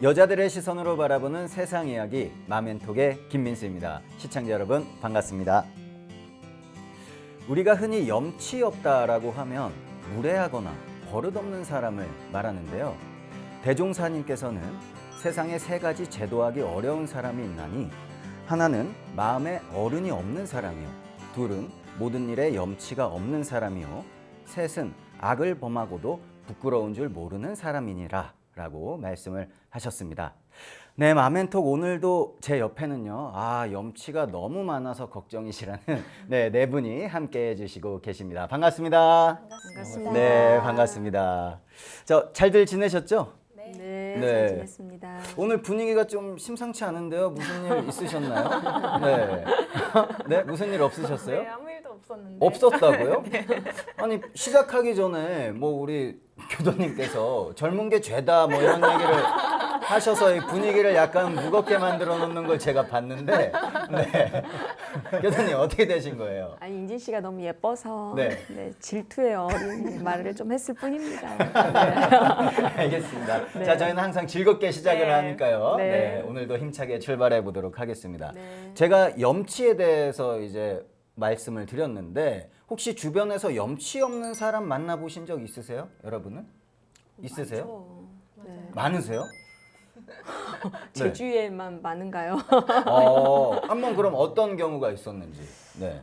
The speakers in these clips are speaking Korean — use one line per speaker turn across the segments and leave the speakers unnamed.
여자들의 시선으로 바라보는 세상 이야기 마멘톡의 김민수입니다. 시청자 여러분 반갑습니다. 우리가 흔히 염치 없다라고 하면 무례하거나 버릇없는 사람을 말하는데요. 대종사님께서는 세상에 세 가지 제도하기 어려운 사람이 있나니 하나는 마음에 어른이 없는 사람이요, 둘은 모든 일에 염치가 없는 사람이요, 셋은 악을 범하고도 부끄러운 줄 모르는 사람이니라 라고 말씀을 하셨습니다. 네, 마멘톡 오늘도 제 옆에는요, 염치가 너무 많아서 걱정이시라는 네 분이 함께 해주시고 계십니다. 반갑습니다.
반갑습니다.
네, 반갑습니다. 잘들 지내셨죠?
잘 지냈습니다.
오늘 분위기가 좀 심상치 않은데요. 무슨 일 있으셨나요? 네. 네, 무슨 일 없으셨어요?
네, 아무 일도 없었는데.
없었다고요? 네. 아니, 시작하기 전에 우리 교도님께서 젊은 게 죄다 이런 얘기를 하셔서 이 분위기를 약간 무겁게 만들어 놓는 걸 제가 봤는데, 네. 교도님 어떻게 되신 거예요?
아니, 인진 씨가 너무 예뻐서
네.
질투의 어린 말을 좀 했을 뿐입니다.
알겠습니다.
네.
자, 저희는 항상 즐겁게 시작을
네.
하니까요.
네.
네, 오늘도 힘차게 출발해 보도록 하겠습니다.
네.
제가 염치에 대해서 이제 말씀을 드렸는데 혹시 주변에서 염치 없는 사람 만나보신 적 있으세요? 여러분은? 있으세요?
네.
많으세요?
제 주위에만 많은가요?
한번 그럼 어떤 경우가 있었는지. 네.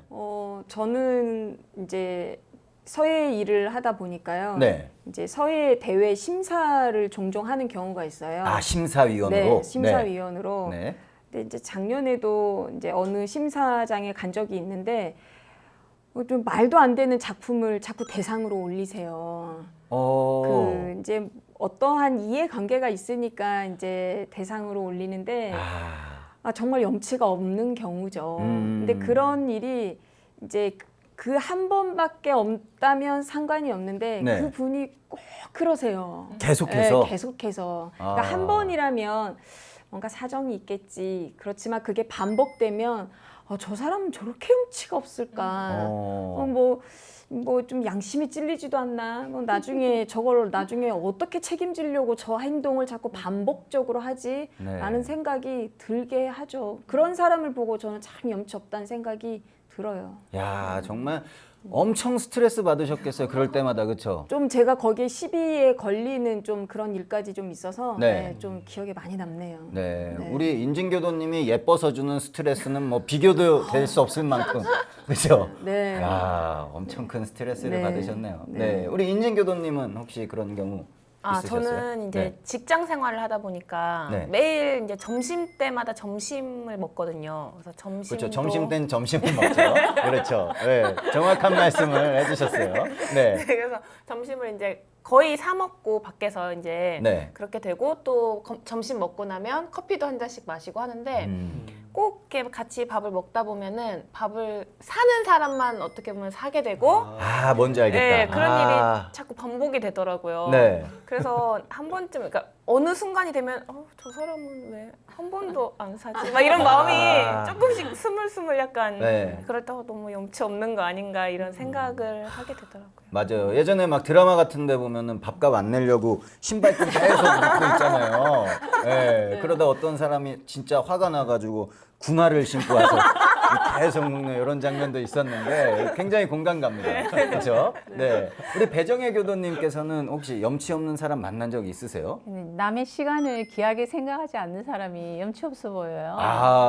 저는 이제 서예 일을 하다 보니까요.
네.
이제 서예 대회 심사를 종종 하는 경우가 있어요.
심사위원으로.
네, 심사위원으로.
네.
근데 이제 작년에도 이제 어느 심사장에 간 적이 있는데 좀 말도 안 되는 작품을 자꾸 대상으로 올리세요. 이제 어떠한 이해관계가 있으니까 이제 대상으로 올리는데 정말 염치가 없는 경우죠. 근데 그런 일이 이제 그 한 번밖에 없다면 상관이 없는데
네.
그 분이 꼭 그러세요.
계속해서?
네, 계속해서. 그러니까 한 번이라면 뭔가 사정이 있겠지. 그렇지만 그게 반복되면 저 사람은 저렇게 염치가 없을까. 뭐 좀 양심이 찔리지도 않나. 나중에 저걸 나중에 어떻게 책임지려고 저 행동을 자꾸 반복적으로 하지?
네.
라는 생각이 들게 하죠. 그런 사람을 보고 저는 참 염치 없다는 생각이 들어요.
야, 정말 엄청 스트레스 받으셨겠어요. 그럴 때마다, 그렇죠?
좀 제가 거기에 시비에 걸리는 좀 그런 일까지 좀 있어서
네.
좀 기억에 많이 남네요.
네,
네.
우리 인진교도님이 예뻐서 주는 스트레스는 비교도 될 수 없을 만큼, 그렇죠?
네.
야, 엄청 큰 스트레스를
네.
받으셨네요. 네.
네.
우리 인진교도님은 혹시 그런 경우 있으셨어요?
저는 이제
네.
직장 생활을 하다 보니까
네.
매일 이제 점심 때마다 점심을 먹거든요. 그래서 점심도
그렇죠. 점심 땐 점심을 먹죠. 그렇죠. 네, 정확한 말씀을 해주셨어요. 네.
그래서 점심을 이제 거의 사 먹고 밖에서 이제
네.
그렇게 되고 또 점심 먹고 나면 커피도 한 잔씩 마시고 하는데 꼭 이렇게 같이 밥을 먹다 보면은 밥을 사는 사람만 어떻게 보면 사게 되고
뭔지 알겠다.
네, 그런 일이 자꾸 반복이 되더라고요.
네.
그래서 한 번쯤, 그러니까 어느 순간이 되면 저 사람은 왜 한 번도 안 사지? 막 이런 마음이 조금씩 스물스물 약간
네.
그럴 때 너무 염치 없는 거 아닌가 이런 생각을 하게 되더라고요.
맞아요. 예전에 드라마 같은 데 보면은 밥값 안 내려고 신발끈 계속 묶고 있잖아요. 네. 그러다 어떤 사람이 진짜 화가 나가지고 군화를 신고 와서 계속 묶는 이런 장면도 있었는데 굉장히 공감 갑니다. 그렇죠? 네. 우리 배정혜 교도님께서는 혹시 염치 없는 사람 만난 적 있으세요?
남의 시간을 귀하게 생각하지 않는 사람이 염치 없어 보여요.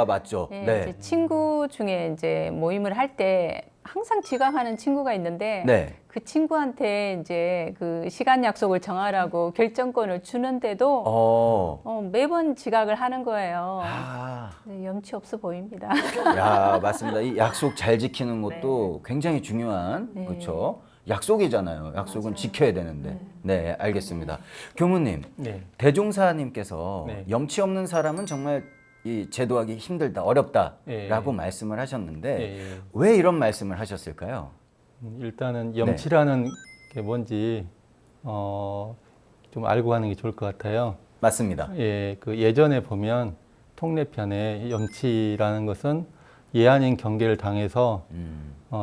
맞죠.
네,
네.
이제 친구 중에 이제 모임을 할 때 항상 지각하는 친구가 있는데
네.
그 친구한테 이제 그 시간 약속을 정하라고 결정권을 주는데도 매번 지각을 하는 거예요. 네, 염치 없어 보입니다.
야, 맞습니다. 이 약속 잘 지키는 것도 굉장히 중요한,
네.
그렇죠? 약속이잖아요. 약속은 지켜야 되는데. 네, 알겠습니다. 교무님,
네.
대종사님께서
네.
염치 없는 사람은 정말 이 제도하기 힘들다, 어렵다라고
예.
말씀을 하셨는데
예, 예.
왜 이런 말씀을 하셨을까요?
일단은 염치라는 게 뭔지 좀 알고 가는 게 좋을 것 같아요.
맞습니다.
예, 그 예전에 보면 통례편에 염치라는 것은 예 아닌 경계를 당해서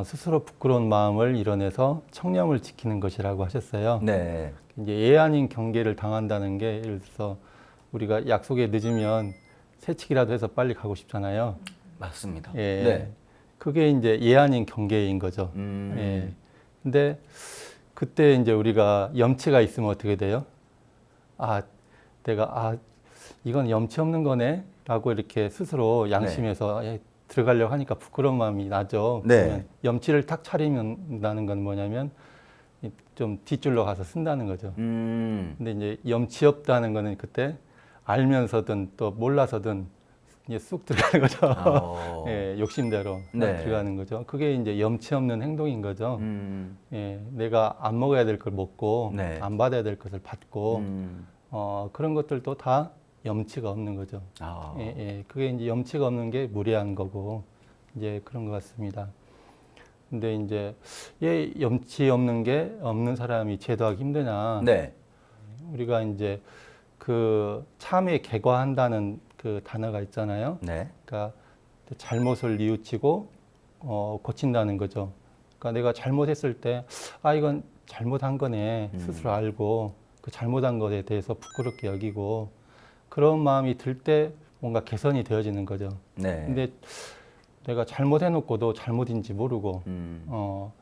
스스로 부끄러운 마음을 이뤄내서 청렴을 지키는 것이라고 하셨어요.
네.
이제 예 아닌 경계를 당한다는 게 예를 들어서 우리가 약속에 늦으면 새치기라도 해서 빨리 가고 싶잖아요.
맞습니다.
예.
네.
그게 이제 예 아닌 경계인 거죠. 예. 근데 그때 이제 우리가 염치가 있으면 어떻게 돼요? 내가 이건 염치 없는 거네라고 이렇게 스스로 양심에서 들어가려고 하니까 부끄러운 마음이 나죠.
네.
그러면 염치를 탁 차리는다는 건 뭐냐면 좀 뒷줄로 가서 쓴다는 거죠. 근데 이제 염치 없다는 거는 그때 알면서든 또 몰라서든 이제 쑥 들어가는 거죠. 예, 욕심대로
네.
들어가는 거죠. 그게 이제 염치 없는 행동인 거죠. 예, 내가 안 먹어야 될 걸 먹고
네.
안 받아야 될 것을 받고 그런 것들도 다 염치가 없는 거죠. 예, 그게 이제 염치가 없는 게 무례한 거고 이제 그런 것 같습니다. 근데 이제 염치 없는 게 없는 사람이 제도하기 힘드냐?
네.
우리가 이제 그 참에 개과한다는 그 단어가 있잖아요.
네.
그러니까 잘못을 뉘우치고 고친다는 거죠. 그러니까 내가 잘못했을 때 이건 잘못한 거네 스스로 알고 그 잘못한 것에 대해서 부끄럽게 여기고 그런 마음이 들 때 뭔가 개선이 되어지는 거죠.
네.
근데 내가 잘못해놓고도 잘못인지 모르고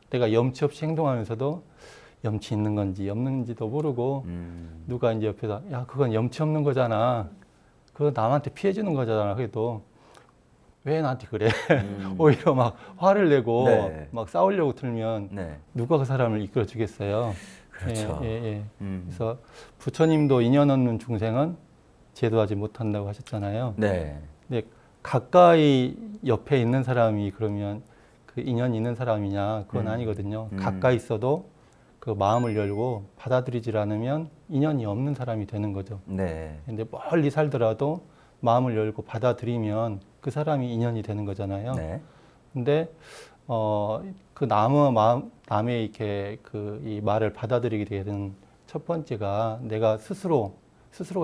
내가 염치 없이 행동하면서도 염치 있는 건지 없는지도 모르고 누가 이제 옆에서 야 그건 염치 없는 거잖아. 그거 남한테 피해 주는 거잖아. 그래도 왜 나한테 그래? 오히려 막 화를 내고
네.
막 싸우려고 들면
네.
누가 그 사람을 이끌어 주겠어요.
그렇죠.
그래서 부처님도 인연 없는 중생은 제도하지 못한다고 하셨잖아요.
네.
근데 가까이 옆에 있는 사람이 그러면 그 인연이 있는 사람이냐? 그건 아니거든요. 가까이 있어도 그 마음을 열고 받아들이질 않으면 인연이 없는 사람이 되는 거죠.
네.
근데 멀리 살더라도 마음을 열고 받아들이면 그 사람이 인연이 되는 거잖아요.
네.
근데 그 남의 이렇게 그 이 말을 받아들이게 되는 첫 번째가 내가 스스로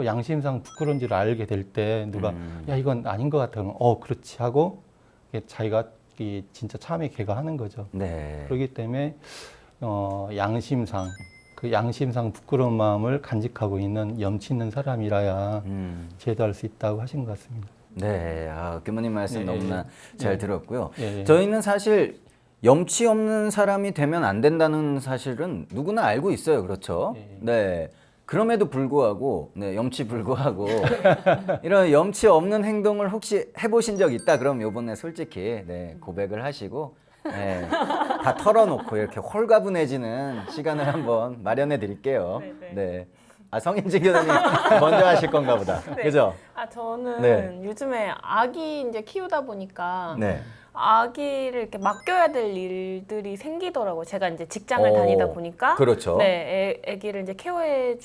양심상 부끄러운 줄 알게 될 때 누가 야 이건 아닌 것 같아 그러면 그렇지 하고 자기가 진짜 참에 개가하는 거죠.
네.
그렇기 때문에 양심상 그 양심상 부끄러운 마음을 간직하고 있는 염치 있는 사람이라야 제도할 수 있다고 하신 것 같습니다.
네, 교모님 말씀 너무나 잘 들었고요.
예.
저희는 사실 염치 없는 사람이 되면 안 된다는 사실은 누구나 알고 있어요. 그렇죠?
예.
네. 그럼에도 불구하고, 염치 불구하고, 이런 염치 없는 행동을 혹시 해보신 적 있다? 그럼 요번에 솔직히, 고백을 하시고, 다 털어놓고 이렇게 홀가분해지는 시간을 한번 마련해 드릴게요. 네. 성인지 교수님 먼저 하실 건가 보다.
네.
그죠?
저는
네.
요즘에 아기 이제 키우다 보니까
네.
아기를 이렇게 맡겨야 될 일들이 생기더라고요. 제가 이제 직장을 다니다 보니까.
그렇죠.
네, 아기를 이제 케어해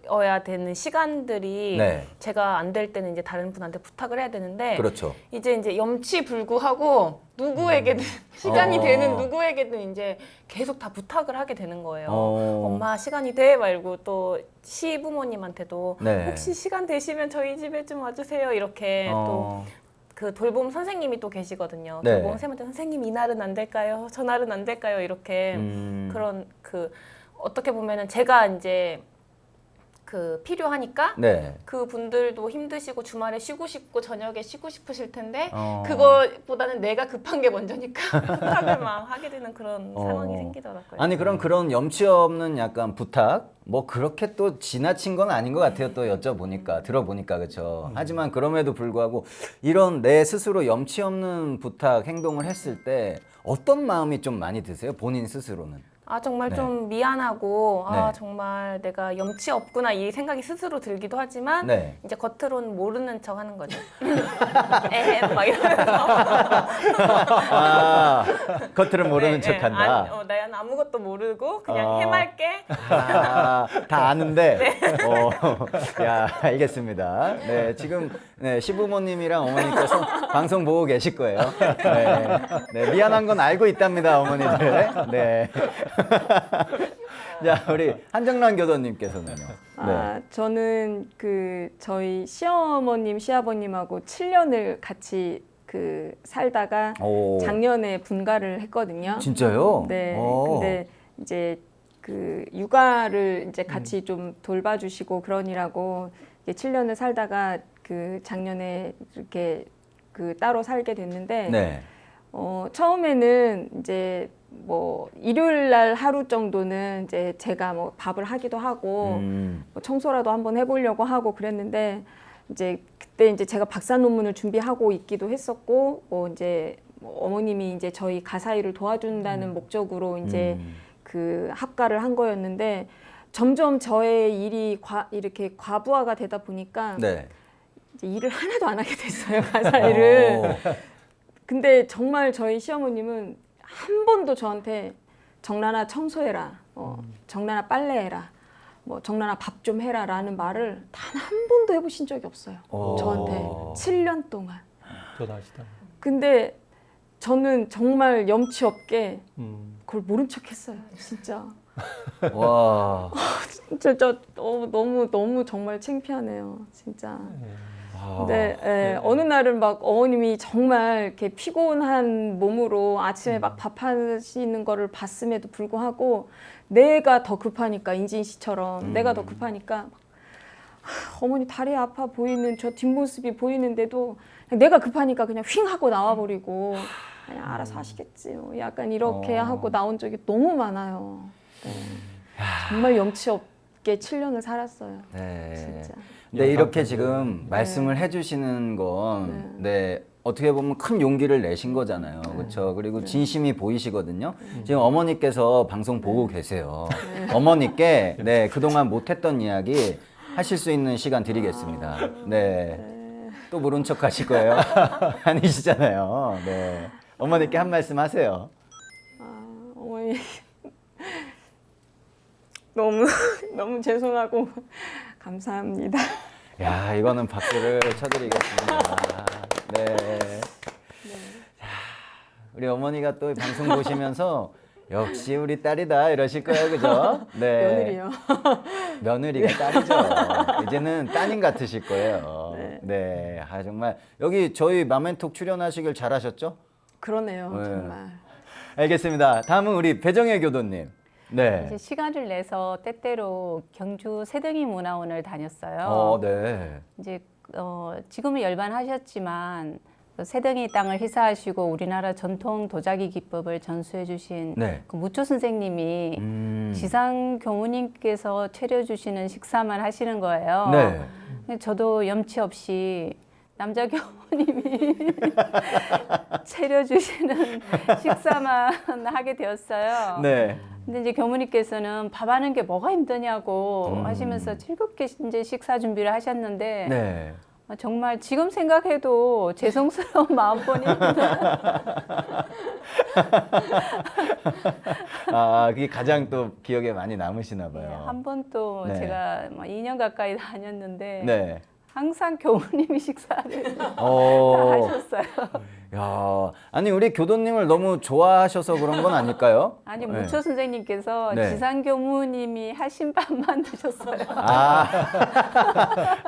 줘야 되는 시간들이
네.
제가 안 될 때는 이제 다른 분한테 부탁을 해야 되는데
그렇죠.
이제 염치불구하고 누구에게든 시간이 되는 누구에게든 이제 계속 다 부탁을 하게 되는 거예요. 엄마 시간이 돼 말고 또 시부모님한테도
네.
혹시 시간 되시면 저희 집에 좀 와주세요 이렇게 또 그 돌봄 선생님이 또 계시거든요.
네.
돌봄 선생님한테 선생님 이날은 안 될까요? 저날은 안 될까요? 이렇게 그런 어떻게 보면은 제가 이제 필요하니까
네.
그 분들도 힘드시고 주말에 쉬고 싶고 저녁에 쉬고 싶으실 텐데 그거보다는 내가 급한 게 먼저니까 부탁을 막 하게 되는 그런 상황이 생기더라고요.
아니 그런 염치 없는 약간 부탁 뭐 그렇게 또 지나친 건 아닌 것 같아요. 또 여쭤보니까 들어보니까 그렇죠. 하지만 그럼에도 불구하고 이런 내 스스로 염치 없는 부탁 행동을 했을 때 어떤 마음이 좀 많이 드세요? 본인 스스로는?
정말
네.
좀 미안하고
네.
정말 내가 염치 없구나 이 생각이 스스로 들기도 하지만
네.
이제 겉으로는 모르는 척 하는 거죠. 막 이러면서
겉으로 모르는
네,
척한다.
나는 아무것도 모르고 그냥 해맑게
다 아는데. 야, 알겠습니다. 네, 지금 시부모님이랑 어머니께서 방송 보고 계실 거예요. 네, 미안한 건 알고 있답니다, 어머니들. 네. 자, 우리 한정란 교도님께서는요.
저는 저희 시어머님, 시아버님하고 7년을 같이 살다가 작년에 분가를 했거든요.
진짜요?
네. 근데 이제 그 육아를 이제 같이 좀 돌봐주시고 그러니라고 7년을 살다가 그 작년에 이렇게 그 따로 살게 됐는데
네.
처음에는 이제 뭐 일요일 날 하루 정도는 이제 제가 뭐 밥을 하기도 하고 뭐 청소라도 한번 해보려고 하고 그랬는데 이제 그때 이제 제가 박사 논문을 준비하고 있기도 했었고 뭐 이제 뭐 어머님이 이제 저희 가사 일을 도와준다는 목적으로 이제 그 합가를 한 거였는데 점점 저의 일이 이렇게 과부하가 되다 보니까
네.
이제 일을 하나도 안 하게 됐어요, 가사 일을. 근데 정말 저희 시어머님은 한 번도 저한테 정란아 청소해라, 정란아 빨래해라, 뭐 정란아 밥 좀 해라라는 말을 단 한 번도 해보신 적이 없어요. 저한테 7년 동안.
대단하시다.
근데 저는 정말 염치 없게 그걸 모른 척했어요, 진짜.
와.
진짜 너무 정말 창피하네요, 진짜. 근데 어느 날은 막 어머님이 정말 이렇게 피곤한 몸으로 아침에 막 밥하시는 거를 봤음에도 불구하고 내가 더 급하니까 인진 씨처럼 내가 더 급하니까 어머니 다리 아파 보이는 저 뒷모습이 보이는데도 내가 급하니까 그냥 휙 하고 나와버리고 그냥 알아서 하시겠지 뭐 약간 이렇게 하고 나온 적이 너무 많아요. 네. 정말 염치 없게 7년을 살았어요.
네.
진짜.
네, 이렇게 지금 말씀을 해주시는 건, 네, 어떻게 보면 큰 용기를 내신 거잖아요. 그렇죠? 그리고 진심이 보이시거든요. 지금 어머니께서 방송 보고 계세요. 어머니께, 네, 그동안 못했던 이야기 하실 수 있는 시간 드리겠습니다. 네. 또 모른 척 하실 거예요? 아니시잖아요. 네. 어머니께 한 말씀 하세요.
어머니 너무 죄송하고 감사합니다.
야, 이거는 박수를 쳐드리겠습니다. 네. 자, 우리 어머니가 또 방송 보시면서 역시 우리 딸이다 이러실 거예요, 그죠? 네.
며느리요.
며느리가 딸이죠. 이제는 따님 같으실 거예요. 네. 아, 정말 여기 저희 마멘톡 출연하시길 잘하셨죠?
그러네요,
네.
정말.
알겠습니다. 다음은 우리 배정혜 교도님. 네.
이제 시간을 내서 때때로 경주 새등이 문화원을 다녔어요.
네.
이제 지금은 열반하셨지만 그 새등이 땅을 희사하시고 우리나라 전통 도자기 기법을 전수해 주신
네.
그 무초 선생님이 지상 교무님께서 차려주시는 식사만 하시는 거예요.
네.
근데 저도 염치 없이 남자 교무님이 차려주시는 식사만 하게 되었어요.
네.
근데 이제 교무님께서는 밥하는 게 뭐가 힘드냐고 하시면서 즐겁게 이제 식사 준비를 하셨는데
네.
정말 지금 생각해도 죄송스러운 마음뿐입니다.
아, 그게 가장 또 기억에 많이 남으시나 봐요.
한 번 또
네.
제가 2년 가까이 다녔는데
네.
항상 교무님이 식사를 다
어.
하셨어요.
야, 아니 우리 교도님을 너무 좋아하셔서 그런 건 아닐까요?
아니
네.
무초 선생님께서
네.
지상 교무님이 하신 밥만 드셨어요.
아,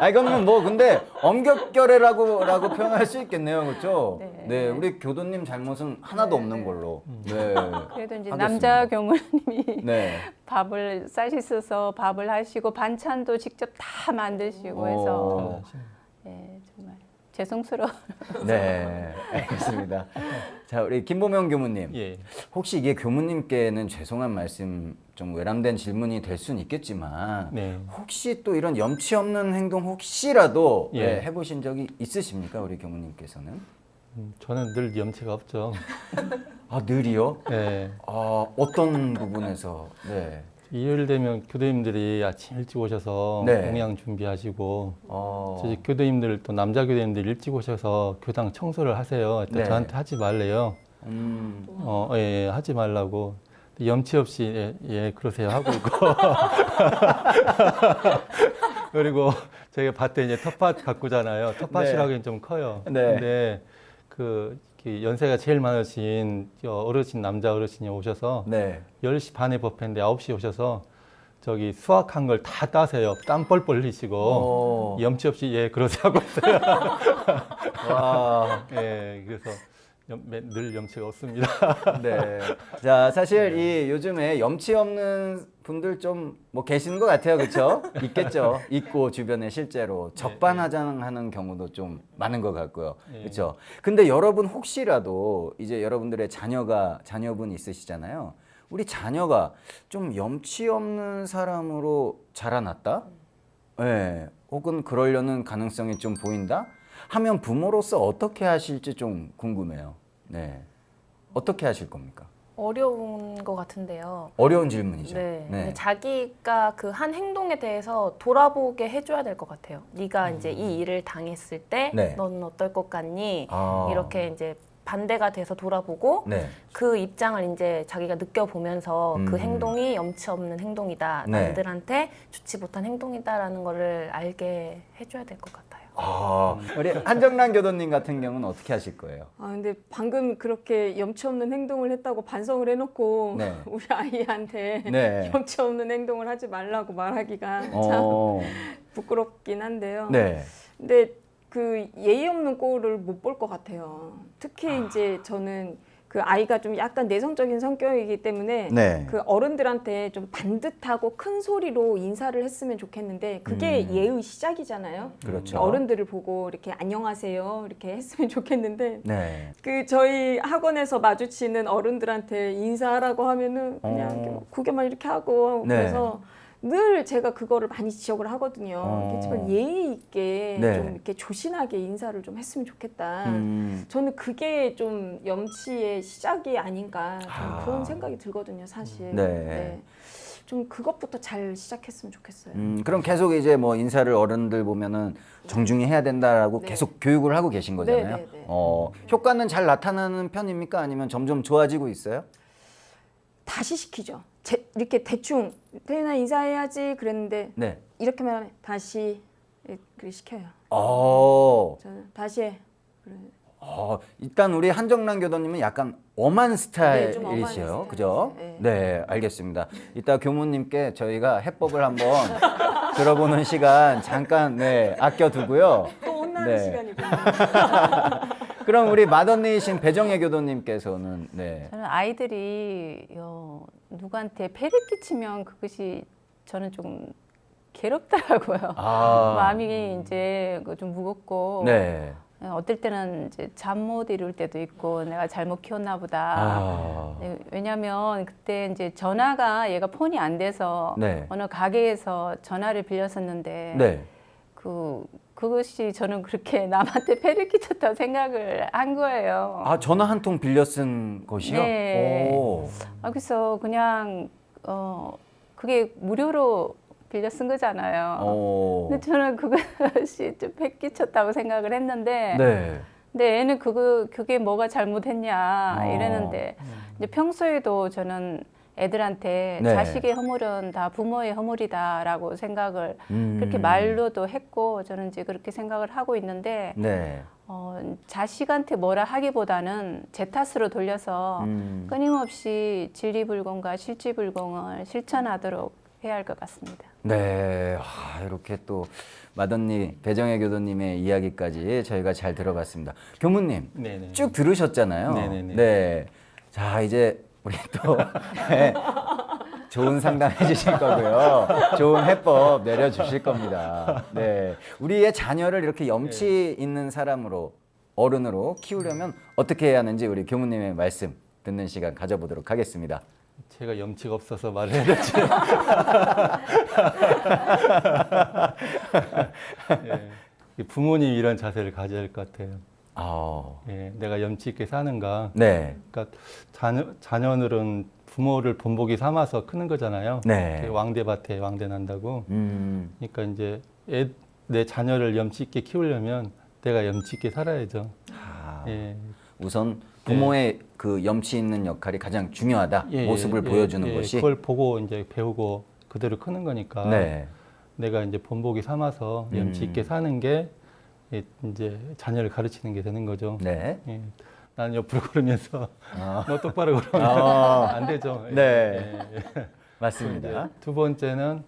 이거는 뭐 근데 엄격결례라고 표현할 수 있겠네요, 그렇죠?
네.
네, 우리 교도님 잘못은 하나도 없는 걸로. 네.
그래도 이제
하겠습니다.
남자 교무님이
네.
밥을 싸시셔서 밥을 하시고 반찬도 직접 다 만드시고 해서 예, 정말 죄송스러워.
네, 알겠습니다. 자, 우리 김보명 교무님.
예.
혹시 이게 교무님께는 죄송한 말씀, 좀 외람된 질문이 될 수는 있겠지만,
네.
혹시 또 이런 염치 없는 행동 혹시라도
예.
네, 해보신 적이 있으십니까, 우리 교무님께서는?
저는 늘 염치가 없죠.
아, 늘이요?
네.
아, 어떤 부분에서? 네.
일요일 되면 교도님들이 아침 일찍 오셔서
네.
공양 준비하시고
어.
저희 교도님들 또 남자 교도님들 일찍 오셔서 교당 청소를 하세요. 또
네.
저한테 하지 말래요. 예, 하지 말라고. 염치 없이 예, 그러세요 하고 있고. 그리고 저희가 밭에 이제 텃밭 가꾸잖아요. 텃밭이라기엔 좀 커요.
네.
근데 그 연세가 제일 많으신 어르신 남자 어르신이 오셔서
네.
10시 반에 법회인데 9시에 오셔서 저기 수확한 걸 다 따세요. 땀 뻘뻘 흘리시고
오.
염치 없이 예 그러세요 하고 있어요.
와.
예, 그래서 늘 염치가 없습니다.
네. 자, 사실 이 요즘에 염치 없는 분들 좀 뭐 계시는 것 같아요. 그렇죠? 있겠죠. 있고 주변에 실제로 적반하장하는 경우도 좀 많은 것 같고요. 그렇죠? 근데 여러분 혹시라도 이제 여러분들의 자녀분 있으시잖아요. 우리 자녀가 좀 염치 없는 사람으로 자라났다? 네. 혹은 그러려는 가능성이 좀 보인다? 하면 부모로서 어떻게 하실지 좀 궁금해요. 네. 어떻게 하실 겁니까?
어려운 것 같은데요.
어려운 질문이죠.
네. 근데 자기가 그 한 행동에 대해서 돌아보게 해줘야 될 것 같아요. 네가 이제 이 일을 당했을 때
네.
너는 어떨 것 같니?
아.
이렇게 이제 반대가 돼서 돌아보고
네.
그 입장을 이제 자기가 느껴보면서 그 행동이 염치 없는 행동이다.
네.
남들한테 좋지 못한 행동이다라는 거를 알게 해줘야 될 것 같아요.
우리 한정란 교도님 같은 경우는 어떻게 하실 거예요?
근데 방금 그렇게 염치 없는 행동을 했다고 반성을 해놓고
네.
우리 아이한테
네.
염치 없는 행동을 하지 말라고 말하기가 참
어.
부끄럽긴 한데요.
네.
근데 그 예의 없는 꼴을 못 볼 것 같아요. 특히 이제 저는 그 아이가 좀 약간 내성적인 성격이기 때문에
네.
그 어른들한테 좀 반듯하고 큰 소리로 인사를 했으면 좋겠는데 그게 예의 시작이잖아요.
그렇죠.
어른들을 보고 이렇게 안녕하세요 이렇게 했으면 좋겠는데
네.
그 저희 학원에서 마주치는 어른들한테 인사하라고 하면은 그냥 이렇게 막 고개만 이렇게 하고
네.
그래서 늘 제가 그거를 많이 지적을 하거든요. 그렇지만 예의 있게
네.
좀 이렇게 조신하게 인사를 좀 했으면 좋겠다.
음.
저는 그게 좀 염치의 시작이 아닌가 저는 그런
아.
생각이 들거든요, 사실.
네.
좀 그것부터 잘 시작했으면 좋겠어요.
그럼 계속 이제 뭐 인사를 어른들 보면은 정중히 해야 된다라고
네.
계속 교육을 하고 계신 거잖아요.
네, 네, 네.
효과는 잘 나타나는 편입니까? 아니면 점점 좋아지고 있어요?
다시 시키죠. 이렇게 대충 태연아 인사해야지 그랬는데
네.
이렇게만 하면 다시 그렇게 시켜요. 저는 다시 해. 그래.
일단 우리 한정란 교도님은 약간 엄한
네, 좀 엄한
스타일이시요,
스타일이세요.
그죠?
네.
네, 알겠습니다. 이따 교무님께 저희가 해법을 한번 들어보는 시간 잠깐 아껴두고요.
또 혼나는
네.
시간이군요.
그럼 우리 맏언니이신 배정혜 교도님께서는
저는 아이들이 누구한테 폐를 끼치면 그것이 저는 좀 괴롭더라고요. 마음이 이제 좀 무겁고
네.
어떨 때는 이제 잠 못 이룰 때도 있고 내가 잘못 키웠나 보다. 네, 왜냐하면 그때 이제 전화가 얘가 폰이 안 돼서
네.
어느 가게에서 전화를 빌렸었는데
네.
그것이 저는 그렇게 남한테 폐를 끼쳤다고 생각을 한 거예요.
전화 한 통 빌려 쓴 것이요?
네.
오.
그래서 그냥 그게 무료로 빌려 쓴 거잖아요. 근데 저는 그것이 좀 폐끼쳤다고 생각을 했는데,
네.
근데 애는 그게 뭐가 잘못했냐 이랬는데, 이제 평소에도 저는 애들한테
네.
자식의 허물은 다 부모의 허물이다라고 생각을 그렇게 말로도 했고, 저는 이제 그렇게 생각을 하고 있는데,
네.
자식한테 뭐라 하기보다는 제 탓으로 돌려서 끊임없이 진리불공과 실지불공을 실천하도록 해야 할 것 같습니다.
네, 이렇게 또 맏언니 배정혜 교도님의 이야기까지 저희가 잘 들어봤습니다. 교무님,
네네.
쭉 들으셨잖아요.
네네네.
네, 자 이제 우리 또 좋은 상담 해주실 거고요. 좋은 해법 내려주실 겁니다. 네, 우리의 자녀를 이렇게 염치 있는 사람으로 어른으로 키우려면 어떻게 해야 하는지 우리 교무님의 말씀 듣는 시간 가져보도록 하겠습니다.
제가 염치가 없어서 말을 해야 될지. 부모님 이런 자세를 가져야 할 것 같아요. 내가 염치 있게 사는가.
네.
그러니까 자녀들은 부모를 본보기 삼아서 크는 거잖아요.
네.
왕대밭에 왕대 난다고. 그러니까 이제 내 자녀를 염치 있게 키우려면 내가 염치 있게 살아야죠.
우선 부모의 그 염치 있는 역할이 가장 중요하다. 모습을 보여주는 것이.
그걸 보고 이제 배우고 그대로 크는 거니까.
네.
내가 이제 본보기 삼아서 염치 있게 사는 게 이제 자녀를 가르치는 게 되는 거죠.
네.
나는 옆으로 걸으면서 너 똑바로 걸으면 안 되죠.
네. 맞습니다.
두 번째는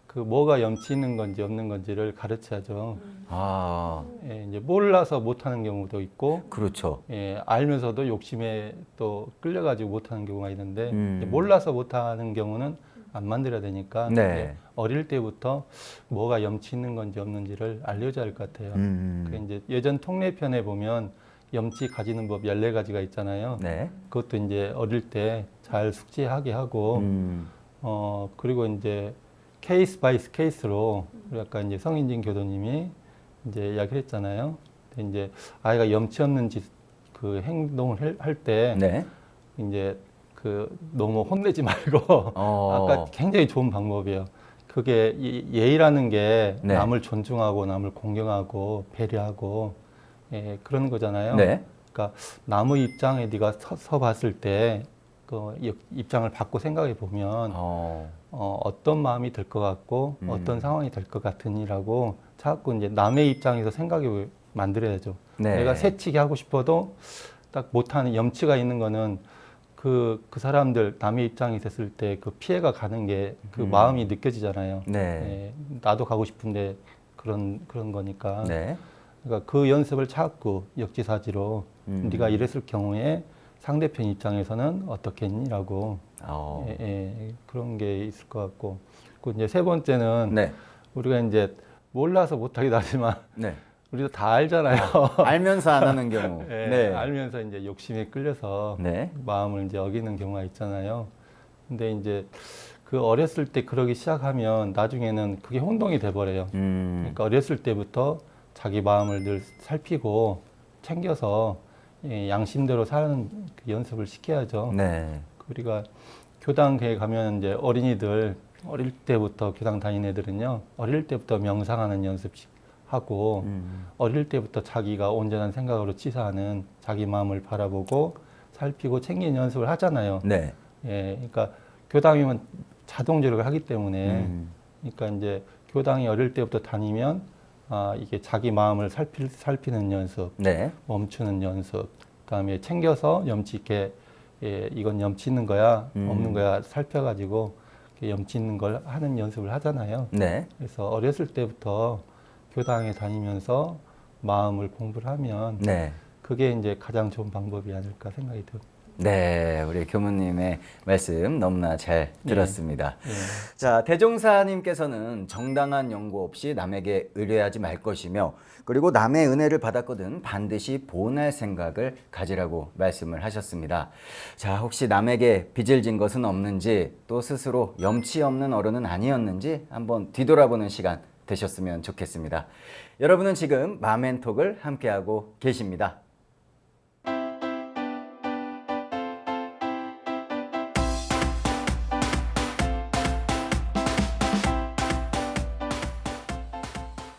그 뭐가 염치 있는 건지 없는 건지를 가르쳐야죠.
아,
예, 이제 몰라서 못하는 경우도 있고,
그렇죠.
예, 알면서도 욕심에 또 끌려가지고 못하는 경우가 있는데 이제
음.
몰라서 못하는 경우는 안 만들어야 되니까
네.
이제 어릴 때부터 뭐가 염치 있는 건지 없는지를 알려줘야 할 것 같아요. 그 이제 예전 통례편에 보면 염치 가지는 법 14가지가 있잖아요.
네.
그것도 이제 어릴 때 잘 숙지하게 하고 그리고 이제 케이스 바이 케이스로 약간 이제 성인진 교도님이 이제 이야기를 했잖아요. 근데 이제 아이가 염치 없는 그 행동을 할 때
네.
이제 그 너무 혼내지 말고 아까 굉장히 좋은 방법이에요. 그게 예의라는 게
네.
남을 존중하고 남을 공경하고 배려하고 예, 그런 거잖아요.
네.
그러니까 남의 입장에 네가 서 봤을 때 그 입장을 바꿔 생각해 보면 어떤 마음이 들 것 같고 어떤 상황이 될 것 같으니라고 자꾸 이제 남의 입장에서 생각을 만들어야죠.
네.
내가 새치기 하고 싶어도 딱 못하는 염치가 있는 거는 그 사람들 남의 입장이 됐을 때 그 피해가 가는 게 그 마음이 느껴지잖아요.
네.
예, 나도 가고 싶은데 그런 거니까.
네.
그러니까 그 연습을 자꾸 역지사지로 네가 이랬을 경우에 상대편 입장에서는 어떻겠니라고 그런 게 있을 것 같고. 그 이제 세 번째는
네.
우리가 이제 몰라서 못하기도 하지만
네.
우리도 다 알잖아요.
알면서 안 하는 경우.
예,
네.
알면서 이제 욕심에 끌려서
네.
마음을 이제 어기는 경우가 있잖아요. 근데 이제 그 어렸을 때 그러기 시작하면 나중에는 그게 혼동이 돼버려요. 그러니까 어렸을 때부터 자기 마음을 늘 살피고 챙겨서 예, 양심대로 사는 그 연습을 시켜야죠.
네.
우리가 교당에 가면 이제 어린이들 어릴 때부터 교당 다니는 애들은요, 어릴 때부터 명상하는 연습씩 하고 어릴 때부터 자기가 온전한 생각으로 치사하는 자기 마음을 바라보고 살피고 챙기는 연습을 하잖아요.
네.
예, 그러니까 교당이면 자동적으로 하기 때문에, 그러니까 이제 교당이 어릴 때부터 다니면 이게 자기 마음을 살피는 연습,
네.
멈추는 연습, 그다음에 챙겨서 염치 있게 예, 이건 염치 있는 거야, 없는 거야 살펴가지고 염치 있는 걸 하는 연습을 하잖아요.
네.
그래서 어렸을 때부터 교당에 다니면서 마음을 공부를 하면
네.
그게 이제 가장 좋은 방법이 아닐까 생각이 들어요.
네, 우리 교무님의 말씀 너무나 잘 들었습니다.
네.
자, 대종사님께서는 정당한 연고 없이 남에게 의뢰하지 말 것이며, 그리고 남의 은혜를 받았거든 반드시 보온할 생각을 가지라고 말씀을 하셨습니다. 자, 혹시 남에게 빚을 진 것은 없는지, 또 스스로 염치 없는 어른은 아니었는지 한번 뒤돌아보는 시간 되셨으면 좋겠습니다. 여러분은 지금 마멘톡을 함께하고 계십니다.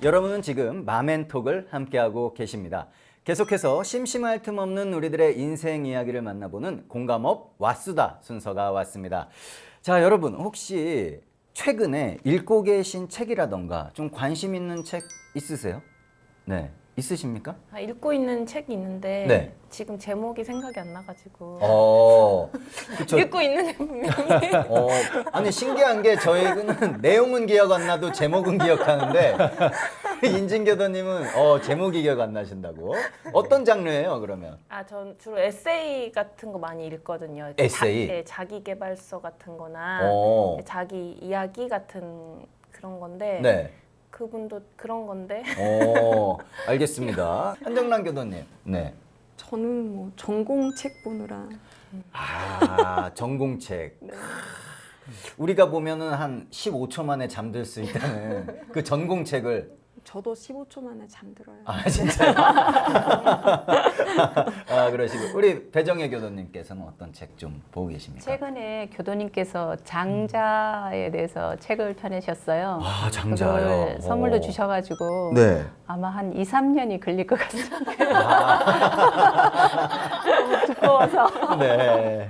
여러분은 지금 마멘톡을 함께하고 계십니다. 계속해서 심심할 틈 없는 우리들의 인생 이야기를 만나보는 공감업 왓수다 순서가 왔습니다. 자, 여러분 혹시 최근에 읽고 계신 책이라던가 좀 관심 있는 책 있으세요? 네, 있으십니까?
읽고 있는 책이 있는데
네.
지금 제목이 생각이 안 나가지고
그쵸.
읽고 있는데 분명히
아니 신기한 게 저희는 내용은 기억 안 나도 제목은 기억하는데 인진교도님은 제목이 기억 안 나신다고? 어떤 장르예요 그러면?
전 주로 에세이 같은 거 많이 읽거든요.
에세이?
자기 개발서 같은 거나 자기 이야기 같은 그런 건데
네.
그분도 그런 건데
알겠습니다. 한정란 교도님. 네.
저는 뭐 전공책 보느라
전공책. 우리가 보면은 한 15초 만에 잠들 수 있다는 그 전공책을.
저도 15초 만에 잠들어요.
진짜요? 그러시고 우리 배정혜 교도님께서는 어떤 책 좀 보고 계십니까?
최근에 교도님께서 장자에 대해서 책을 펴내셨어요.
장자요?
그걸 선물로 주셔가지고
네.
아마 한 2, 3년이 걸릴 것 같습니다. 너무 두꺼워서.
네.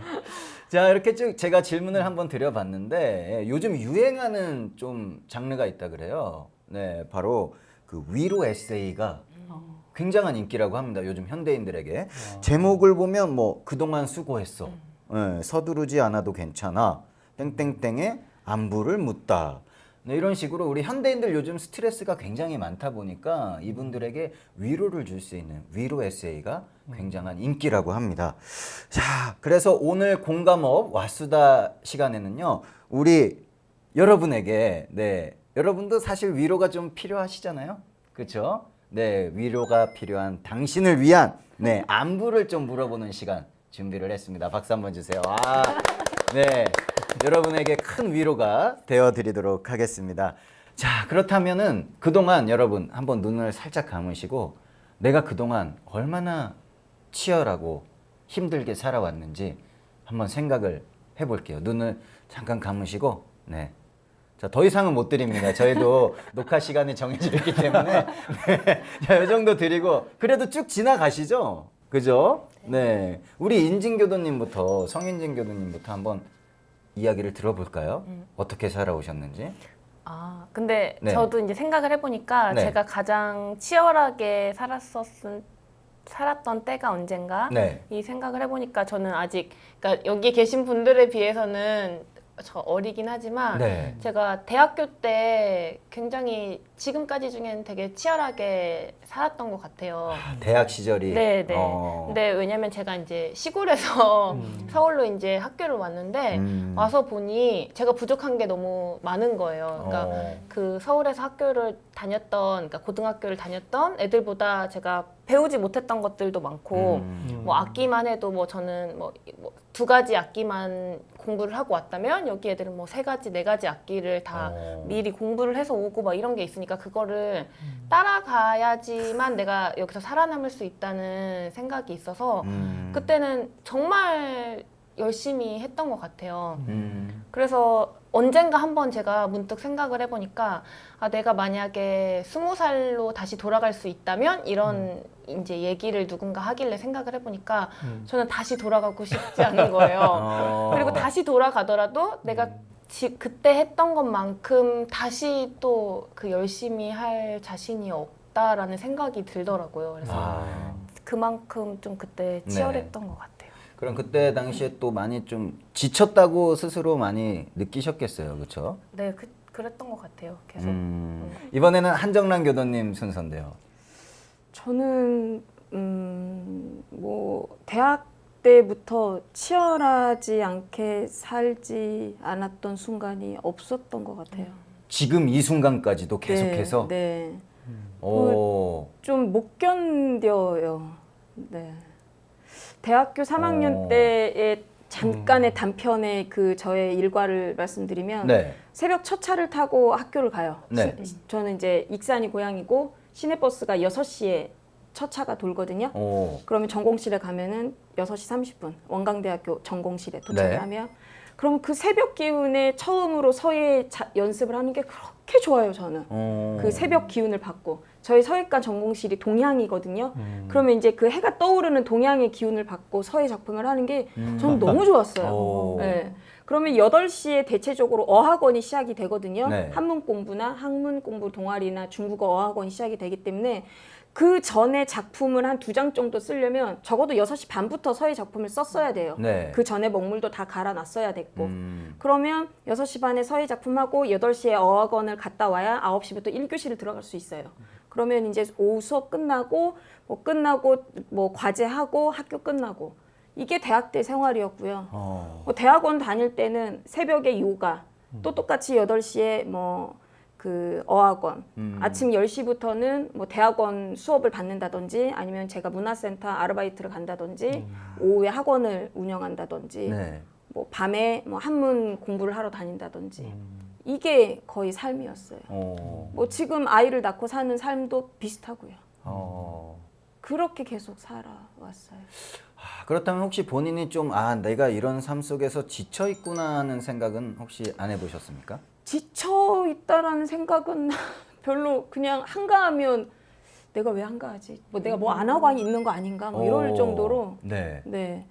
자, 이렇게 쭉 제가 질문을 한번 드려봤는데 요즘 유행하는 좀 장르가 있다 그래요. 네, 바로 그 위로 에세이가 굉장한 인기라고 합니다. 요즘 현대인들에게. 제목을 보면 뭐 그동안 수고했어. 네, 서두르지 않아도 괜찮아. 땡땡땡의 안부를 묻다. 네, 이런 식으로 우리 현대인들 요즘 스트레스가 굉장히 많다 보니까 이분들에게 위로를 줄 수 있는 위로 에세이가 굉장한 인기라고 합니다. 자, 그래서 오늘 공감업 와수다 시간에는요, 우리 여러분에게, 네, 여러분도 사실 위로가 좀 필요하시잖아요. 그렇죠? 네, 위로가 필요한 당신을 위한 네, 안부를 좀 물어보는 시간 준비를 했습니다. 박수 한번 주세요. 와, 네, 여러분에게 큰 위로가 되어드리도록 하겠습니다. 자, 그렇다면은 그동안 여러분 한번 눈을 살짝 감으시고 내가 그동안 얼마나 치열하고 힘들게 살아왔는지 한번 생각을 해볼게요. 눈을 잠깐 감으시고, 네. 자, 더 이상은 못 드립니다. 저희도 녹화 시간이 정해져 있기 때문에 네. 자, 이 정도 드리고 그래도 쭉 지나가시죠. 그죠? 네. 우리 인진 교도님부터 성인진 교도님부터 한번 이야기를 들어볼까요? 어떻게 살아오셨는지.
아, 근데
네.
저도 이제 생각을 해보니까
네.
제가 가장 치열하게 살았던 때가 언젠가
네.
이 생각을 해보니까 저는 아직 그러니까 여기 계신 분들에 비해서는 저 어리긴 하지만
네.
제가 대학교 때 굉장히 지금까지 중엔 되게 치열하게 살았던 것 같아요.
대학 시절이.
네, 네. 근데 왜냐면 제가 이제 시골에서 서울로 이제 학교를 왔는데 와서 보니 제가 부족한 게 너무 많은 거예요. 그러니까 그 서울에서 학교를 다녔던, 그러니까 고등학교를 다녔던 애들보다 제가 배우지 못했던 것들도 많고, 뭐 악기만 해도 뭐 저는 뭐 두 가지 악기만 공부를 하고 왔다면 여기 애들은 뭐 세 가지, 네 가지 악기를 다 미리 공부를 해서 오고 막 이런 게 있으니까 그거를 따라가야지만 내가 여기서 살아남을 수 있다는 생각이 있어서 그때는 정말 열심히 했던 것 같아요. 그래서 언젠가 한번 제가 문득 생각을 해보니까 아, 내가 만약에 20살로 다시 돌아갈 수 있다면 이런 이제 얘기를 누군가 하길래 생각을 해보니까 저는 다시 돌아가고 싶지 않은 거예요. 그리고 다시 돌아가더라도 내가 그때 했던 것만큼 다시 또 그 열심히 할 자신이 없다라는 생각이 들더라고요. 그래서 그만큼 좀 그때 치열했던 것 같아요.
그럼 그때 당시에 또 많이 좀 지쳤다고 스스로 많이 느끼셨겠어요, 그렇죠?
네, 그랬던 것 같아요. 계속.
이번에는 한정란 교도님 순서인데요.
저는 뭐 대학 때부터 치열하지 않게 살지 않았던 순간이 없었던 것 같아요.
지금 이 순간까지도 계속해서.
네.
오.
좀 못 견뎌요. 네. 대학교 3학년 때의 잠깐의 단편의 그 저의 일과를 말씀드리면
네.
새벽 첫 차를 타고 학교를 가요.
네.
저는 이제 익산이 고향이고 시내버스가 6시에 첫 차가 돌거든요.
오.
그러면 전공실에 가면은 6시 30분 원광대학교 전공실에 도착을
네.
하면 그럼 그 새벽 기운에 처음으로 서예 연습을 하는 게 그렇게 좋아요, 저는. 그 새벽 기운을 받고. 저희 서예과 전공실이 동향이거든요. 그러면 이제 그 해가 떠오르는 동향의 기운을 받고 서예 작품을 하는 게 저는 너무 좋았어요. 네. 그러면 8시에 대체적으로 어학원이 시작이 되거든요.
네.
한문 공부나 학문 공부 동아리나 중국어 어학원이 시작이 되기 때문에 그 전에 작품을 한 2장 정도 쓰려면 적어도 6시 반부터 서예 작품을 썼어야 돼요.
네.
그 전에 먹물도 다 갈아놨어야 됐고. 그러면 6시 반에 서예 작품하고 8시에 어학원을 갔다 와야 9시부터 1교시를 들어갈 수 있어요. 그러면 이제 오후 수업 끝나고 뭐 과제하고 학교 끝나고 이게 대학 때 생활이었고요. 뭐 대학원 다닐 때는 새벽에 요가, 또 똑같이 8시에 뭐 그 어학원, 아침 10시부터는 뭐 대학원 수업을 받는다든지 아니면 제가 문화센터 아르바이트를 간다든지 오후에 학원을 운영한다든지
네.
뭐 밤에 뭐 한문 공부를 하러 다닌다든지 이게 거의 삶이었어요. 뭐 지금 아이를 낳고 사는 삶도 비슷하고요. 그렇게 계속 살아왔어요.
그렇다면 혹시 본인이 좀 내가 이런 삶 속에서 지쳐 있구나 하는 생각은 혹시 안 해보셨습니까?
지쳐 있다라는 생각은 별로 그냥 한가하면 내가 왜 한가하지? 뭐 내가 뭐 안 하고 있는 거 아닌가? 뭐 이럴 정도로
네.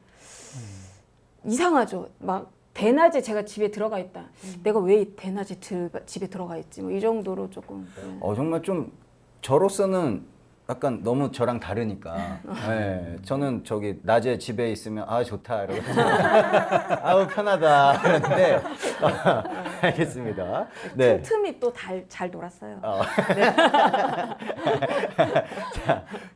이상하죠. 막 대낮에 제가 집에 들어가 있다. 내가 왜 대낮에 집에 들어가 있지? 뭐 이 정도로 조금. 네.
정말 좀 저로서는 약간 너무 저랑 다르니까. 네, 저는 저기 낮에 집에 있으면 좋다 이러고 아우 편하다 그런데 알겠습니다. 네.
틈틈이 또 잘 놀았어요.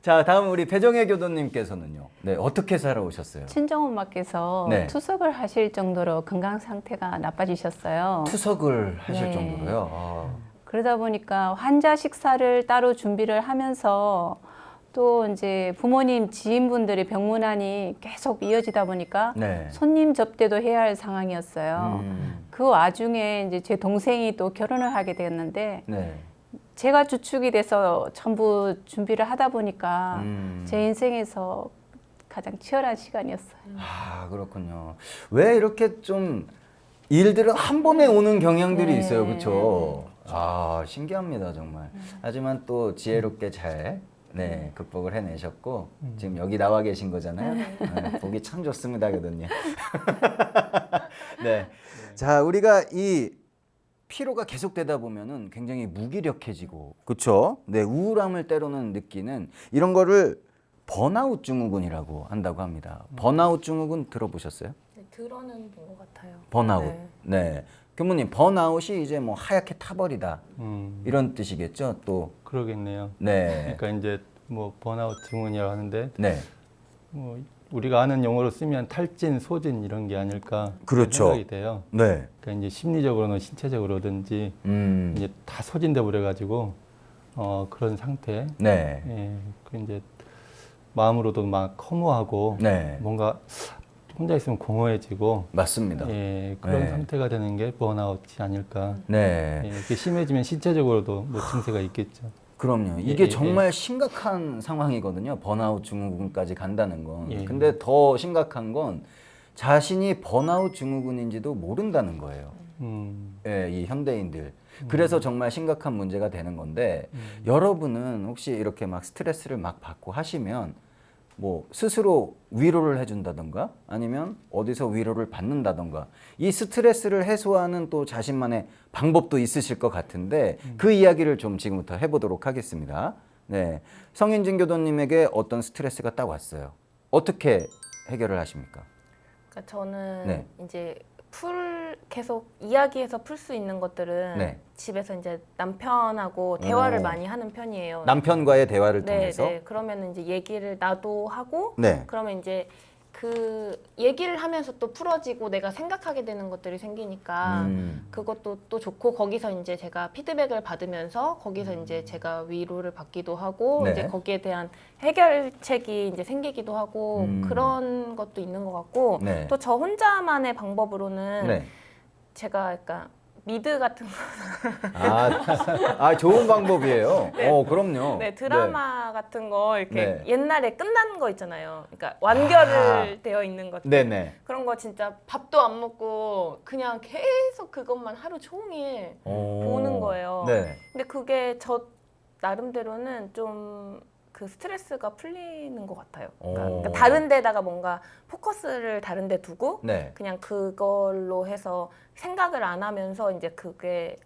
자, 다음 우리 배정혜 교도님께서는요. 네, 어떻게 살아오셨어요?
친정엄마께서
네.
투석을 하실 정도로 건강 상태가 나빠지셨어요.
투석을 하실
네.
정도로요. 아.
그러다 보니까 환자 식사를 따로 준비를 하면서 또 이제 부모님 지인분들의 병문안이 계속 이어지다 보니까
네.
손님 접대도 해야 할 상황이었어요. 그 와중에 이제 제 동생이 또 결혼을 하게 되었는데
네.
제가 주축이 돼서 전부 준비를 하다 보니까 제 인생에서 가장 치열한 시간이었어요.
아, 그렇군요. 왜 이렇게 좀 일들은 한 번에 오는 경향들이
네.
있어요. 그렇죠? 아, 신기합니다, 정말. 하지만 또 지혜롭게 잘 네, 극복을 해내셨고 지금 여기 나와 계신 거잖아요. 네, 보기 참 좋습니다, 교수님. 네. 자, 우리가 이 피로가 계속되다 보면은 굉장히 무기력해지고, 그렇죠? 네, 우울함을 때로는 느끼는 이런 거를 번아웃 증후군이라고 한다고 합니다. 번아웃 증후군 들어보셨어요?
네, 들어는 본 것 같아요.
번아웃.
네.
네. 교무님, 번아웃이 이제 뭐 하얗게 타버리다 이런 뜻이겠죠? 또
그러겠네요.
네.
그러니까 이제 뭐 번아웃 증후군이라고 하는데
네.
뭐 우리가 아는 용어로 쓰면 탈진, 소진 이런 게 아닐까
그렇죠.
생각이 돼요.
네.
그러니까 이제 심리적으로는 신체적으로든지 이제 다 소진돼 버려가지고 그런 상태.
네.
예, 그 이제 마음으로도 막 허무하고
네.
뭔가 혼자 있으면 공허해지고
맞습니다.
예, 그런
네.
상태가 되는 게 번아웃이 아닐까.
네.
예, 그게 심해지면 신체적으로도 뭐 증세가 있겠죠.
그럼요. 이게
예,
정말 심각한 상황이거든요. 번아웃 증후군까지 간다는 건.
예.
근데 더 심각한 건 자신이 번아웃 증후군인지도 모른다는 거예요. 예, 이 현대인들. 그래서 정말 심각한 문제가 되는 건데 여러분은 혹시 이렇게 막 스트레스를 막 받고 하시면 뭐 스스로 위로를 해준다던가 아니면 어디서 위로를 받는다던가 이 스트레스를 해소하는 또 자신만의 방법도 있으실 것 같은데 그 이야기를 좀 지금부터 해보도록 하겠습니다. 네, 성인진 교도님에게 어떤 스트레스가 딱 왔어요. 어떻게 해결을 하십니까?
그러니까 저는
네.
이제 계속 이야기해서 풀 수 있는 것들은
네.
집에서 이제 남편하고 대화를
오.
많이 하는 편이에요.
남편과의 대화를
네,
통해서.
네. 그러면 이제 얘기를 나도 하고,
네.
그러면 이제 그 얘기를 하면서 또 풀어지고 내가 생각하게 되는 것들이 생기니까 그것도 또 좋고 거기서 이제 제가 피드백을 받으면서 거기서 이제 제가 위로를 받기도 하고
네.
이제 거기에 대한 해결책이 이제 생기기도 하고 그런 것도 있는 것 같고
네.
또 저 혼자만의 방법으로는
네.
제가 약간 미드 같은 거
좋은 방법이에요. 그럼요.
네, 드라마 같은 거 이렇게
네.
옛날에 끝난 거 있잖아요. 그러니까 완결을 되어 있는 것들.
네네.
그런 거 진짜 밥도 안 먹고 그냥 계속 그것만 하루 종일 보는 거예요.
네.
근데 그게 저 나름대로는 좀 그 스트레스가 풀리는 것 같아요. 그러니까 다른 데다가 뭔가 포커스를 다른 데 두고
네.
그냥 그걸로 해서 생각을 안 하면서 이제 그게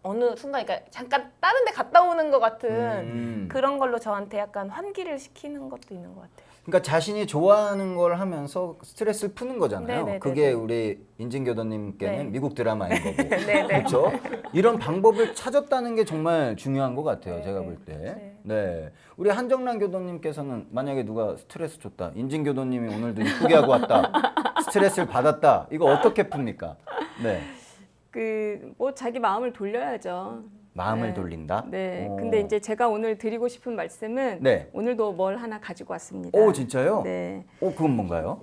어느 순간 그러니까 잠깐 다른 데 갔다 오는 것 같은 그런 걸로 저한테 약간 환기를 시키는 것도 있는 것 같아요.
그러니까 자신이 좋아하는 걸 하면서 스트레스를 푸는 거잖아요.
네네네네.
그게 우리 인진교도님께는
네.
미국 드라마인 거고.
네네.
그렇죠? 이런 방법을 찾았다는 게 정말 중요한 것 같아요.
네,
제가
네.
볼 때.
네.
네. 우리 한정란 교도님께서는 만약에 누가 스트레스 줬다. 인진교도님이 오늘도 이쁘게 하고 왔다. 스트레스를 받았다. 이거 어떻게 풉니까? 네.
뭐 자기 마음을 돌려야죠.
마음을
네.
돌린다?
네.
오.
근데 이제 제가 오늘 드리고 싶은 말씀은
네.
오늘도 뭘 하나 가지고 왔습니다.
오, 진짜요?
네.
그건 뭔가요?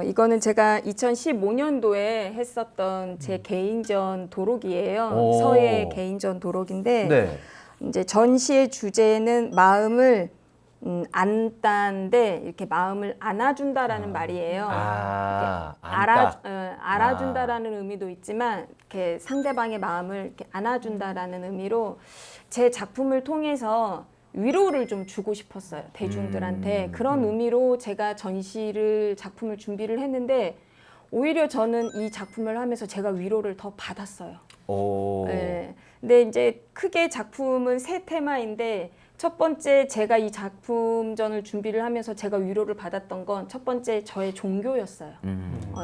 이거는 제가 2015년도에 했었던 제 개인전 도록이에요.
오.
서예 개인전 도록인데
네.
이제 전시의 주제는 마음을 안다인데 이렇게 마음을 안아준다라는 말이에요.
안다.
알아준다라는 의미도 있지만 이렇게 상대방의 마음을 이렇게 안아준다라는 의미로 제 작품을 통해서 위로를 좀 주고 싶었어요. 대중들한테. 그런 의미로 제가 작품을 준비를 했는데 오히려 저는 이 작품을 하면서 제가 위로를 더 받았어요.
오.
네. 근데 이제 크게 작품은 세 테마인데 첫 번째 제가 이 작품전을 준비를 하면서 제가 위로를 받았던 건 첫 번째 저의 종교였어요.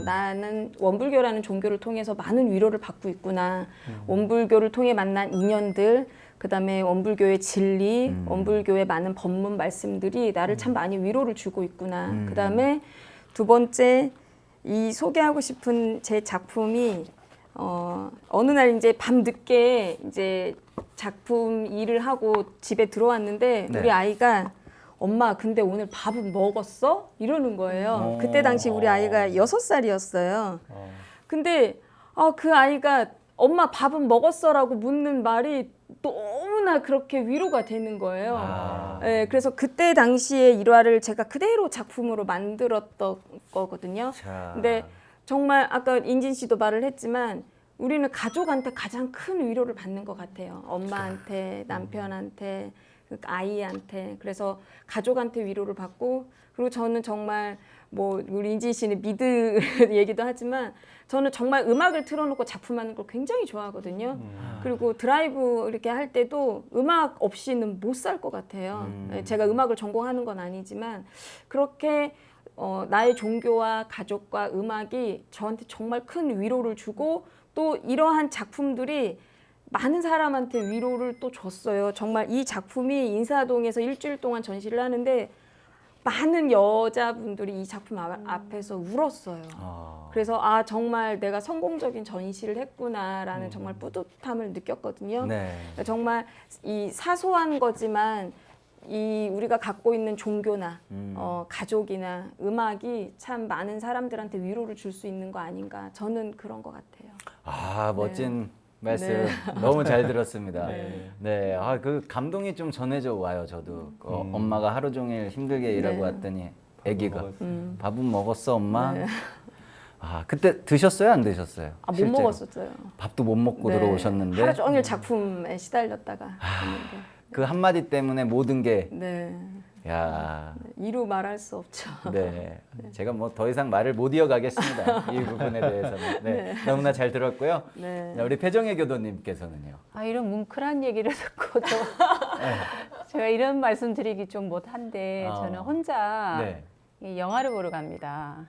나는 원불교라는 종교를 통해서 많은 위로를 받고 있구나. 원불교를 통해 만난 인연들, 그다음에 원불교의 진리, 원불교의 많은 법문 말씀들이 나를 참 많이 위로를 주고 있구나. 그다음에 두 번째 이 소개하고 싶은 제 작품이 어느 날 이제 밤 늦게 이제 작품 일을 하고 집에 들어왔는데
네.
우리 아이가 엄마 근데 오늘 밥은 먹었어? 이러는 거예요. 그때 당시 우리 아이가 6살이었어요. 근데 그 아이가 엄마 밥은 먹었어라고 묻는 말이 너무나 그렇게 위로가 되는 거예요. 네, 그래서 그때 당시에 일화를 제가 그대로 작품으로 만들었던 거거든요.
자.
근데 정말 아까 인진 씨도 말을 했지만 우리는 가족한테 가장 큰 위로를 받는 것 같아요. 엄마한테, 남편한테, 아이한테. 그래서 가족한테 위로를 받고, 그리고 저는 정말 뭐 우리 인진 씨는 미드 얘기도 하지만 저는 정말 음악을 틀어놓고 작품하는 걸 굉장히 좋아하거든요. 그리고 드라이브 이렇게 할 때도 음악 없이는 못 살 것 같아요. 제가 음악을 전공하는 건 아니지만 그렇게 나의 종교와 가족과 음악이 저한테 정말 큰 위로를 주고 또 이러한 작품들이 많은 사람한테 위로를 또 줬어요. 정말 이 작품이 인사동에서 일주일 동안 전시를 하는데 많은 여자분들이 이 작품 앞에서 울었어요. 그래서 정말 내가 성공적인 전시를 했구나라는 정말 뿌듯함을 느꼈거든요.
네.
정말 이 사소한 거지만 이 우리가 갖고 있는 종교나 가족이나 음악이 참 많은 사람들한테 위로를 줄 수 있는 거 아닌가, 저는 그런 것 같아요.
멋진 말씀
네.
너무 잘 들었습니다.
네.
네, 그 감동이 좀 전해져 와요. 저도 엄마가 하루 종일 힘들게 일하고
네.
왔더니 아기가
먹었어요.
밥은 먹었어, 엄마?
네.
그때 드셨어요, 안 드셨어요?
못
실제로?
먹었었어요.
밥도 못 먹고
네.
들어오셨는데
하루 종일 작품에 시달렸다가 했는데.
그 한마디 때문에 모든 게
네.
야,
이루 말할 수 없죠.
네. 제가 뭐 더 이상 말을 못 이어가겠습니다. 이 부분에 대해서는. 네. 너무나 잘 들었고요.
네.
우리 배정혜 교도님께서는요.
이런 뭉클한 얘기를 듣고도 제가 이런 말씀 드리기 좀 못한데 저는 혼자
네.
이 영화를 보러 갑니다.